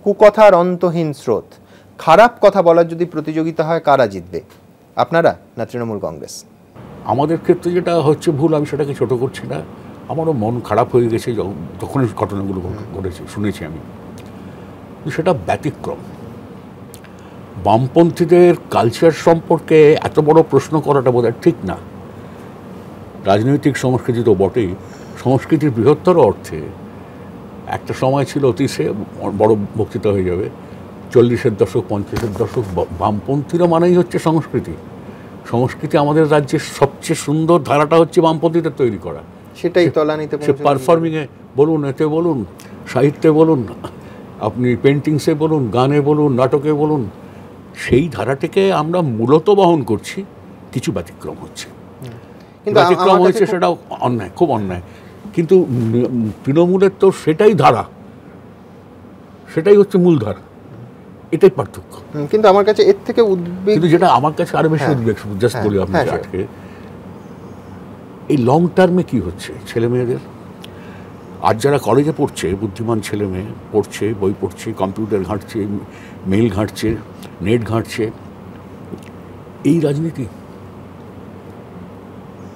কুকথার অন্তহীন স্রোত, খারাপ কথা বলার যদি প্রতিযোগিতা হয় কারা জিতবে, আপনারা না তৃণমূল কংগ্রেস? আমাদের ক্ষেত্রে যেটা হচ্ছে ভুল, আমি সেটাকে ছোট করছি না, আমারও মন খারাপ হয়ে গেছে যখন ঘটনাগুলো ঘটেছে, শুনেছি আমি, সেটা ব্যতিক্রম। বামপন্থীদের কালচার সম্পর্কে এত বড় প্রশ্ন করাটা বোধহয় ঠিক না। রাজনৈতিক সংস্কৃতি তো বটেই, সংস্কৃতির বৃহত্তর অর্থে একটা সময় ছিল, অতি সে বড় বক্তৃতা হয়ে যাবে, 40-এর দশক 50-এর দশক, বামপন্থীরা মানেই হচ্ছে সংস্কৃতি। সংস্কৃতি আমাদের রাজ্যের সবচেয়ে সুন্দর ধারাটা হচ্ছে বামপন্থীদের তৈরি করা। সেটাই তলানিতে, সে পারফর্মিংয়ে বলুন, এতে বলুন, সাহিত্যে বলুন, আপনি পেন্টিংসে বলুন, গানে বলুন, নাটকে বলুন, সেই ধারাটাকে আমরা মূলত বহন করছি। কিছু ব্যতিক্রম হচ্ছে, ব্যতিক্রম হয়েছে, সেটা অন্যায়, খুব অন্যায়। কিন্তু তৃণমূলের তো সেটাই ধারা, সেটাই হচ্ছে মূল ধারা, এটাই পার্থক্য। কিন্তু আমার কাছে এর থেকে উদ্বেগ, কিন্তু যেটা আমার কাছে আরো বেশি উদ্বেগ, জাস্ট বলি আপনাকে আজকে, এই লং টার্মে কি হচ্ছে ছেলে মেয়েদের। আজ যারা কলেজে পড়ছে, বুদ্ধিমান ছেলে মেয়ে পড়ছে, বই পড়ছে, কম্পিউটার ঘাঁটছে, মেইল ঘাঁটছে, নেট ঘাঁটছে, এই রাজনীতি,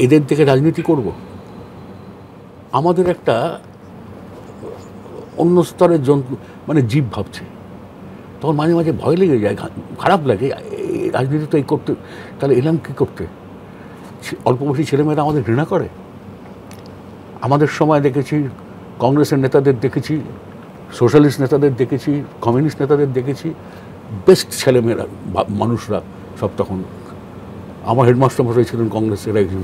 এদের থেকে রাজনীতি করব? আমাদের একটা অন্য স্তরের জন্তু, মানে জীব ভাবছে, তখন মাঝে মাঝে ভয় লেগে যায়, খারাপ লাগে, রাজনীতি তো এই করতে, তাহলে এলাম কী করতে? অল্প বয়সী ছেলেমেয়েরা আমাদের ঘৃণা করে। আমাদের সময় দেখেছি কংগ্রেসের নেতাদের দেখেছি, সোশ্যালিস্ট নেতাদের দেখেছি, কমিউনিস্ট নেতাদের দেখেছি, বেস্ট ছেলেমেয়েরা, মানুষরা সব তখন। আমার হেডমাস্টার মশাই ছিলেন কংগ্রেসের একজন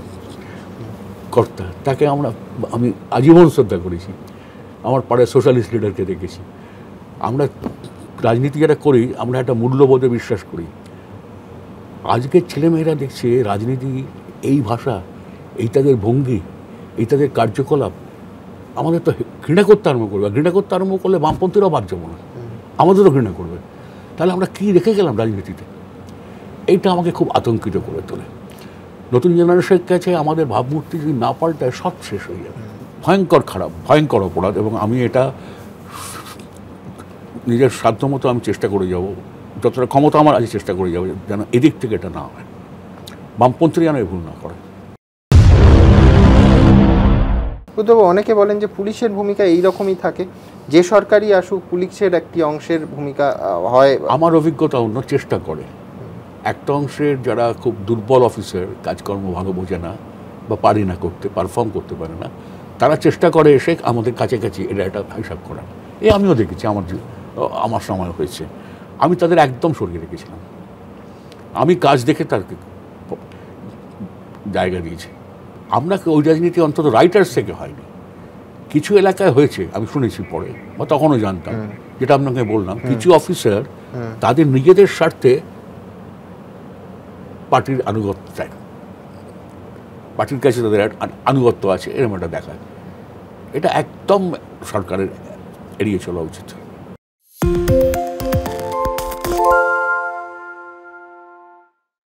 কর্তা, তাকে আমি আজীবন শ্রদ্ধা করেছি। আমার পাড়ায় সোশ্যালিস্ট লিডারকে দেখেছি। আমরা রাজনীতি যারা করি, আমরা একটা মূল্যবোধে বিশ্বাস করি। আজকের ছেলেমেয়েরা দেখছে রাজনীতি, এই ভাষা, এই তাদের ভঙ্গি, এই তাদের কার্যকলাপ, আমাদের তো ঘৃণা করতে আরম্ভ করবে। ঘৃণা করতে আরম্ভ করলে বামপন্থীরাও বাদ যাবো না, আমাদেরও ঘৃণা করবে। তাহলে আমরা কী রেখে গেলাম রাজনীতিতে? এইটা আমাকে খুব আতঙ্কিত করে তোলে। নতুন জেনারেশনের কাছে আমাদের ভাবমূর্তি যদি না পাল্টায়, সব শেষ হয়ে যাবে। ভয়ঙ্কর খারাপ, ভয়ঙ্কর অপরাধ। এবং আমি এটা নিজের সাধ্যমতো আমি চেষ্টা করে যাব, যতটা ক্ষমতা আমার আজ চেষ্টা করে যাবো, যেন এদিক থেকে এটা না হয়, বামপন্থীরা যেন এ ভুল না করে। অনেকে বলেন যে পুলিশের ভূমিকা এইরকমই থাকে, যে সরকারই আসুক পুলিশের একটি অংশের ভূমিকা হয়। আমার অভিজ্ঞতা অন্য, চেষ্টা করে একটা অংশের যারা খুব দুর্বল অফিসার, কাজকর্ম ভালো বোঝে না বা পারে না করতে, পারফর্ম করতে পারে না, তারা চেষ্টা করে এসে আমাদের কাছাকাছি এটা একটা হিসাব করা। আমিও দেখেছি, আমার সময় হয়েছে, আমি তাদের একদম সরিয়ে রেখেছিলাম। আমি কাজ দেখে তাদেরকে জায়গা দিয়েছি। আমরা ওই রাজনীতি অন্তত রাইটার্স থেকে হয়নি, কিছু এলাকায় হয়েছে, আমি শুনেছি পরে, বা তখনও জানতাম, যেটা আপনাকে বললাম, কিছু অফিসার তাদের নিজেদের স্বার্থে পার্টির আনুগত্য চায়, পার্টির কাছে তাদের আনুগত্য আছে, এরকম একটা দেখায়। এটা একদম সরকারের এড়িয়ে চলা উচিত।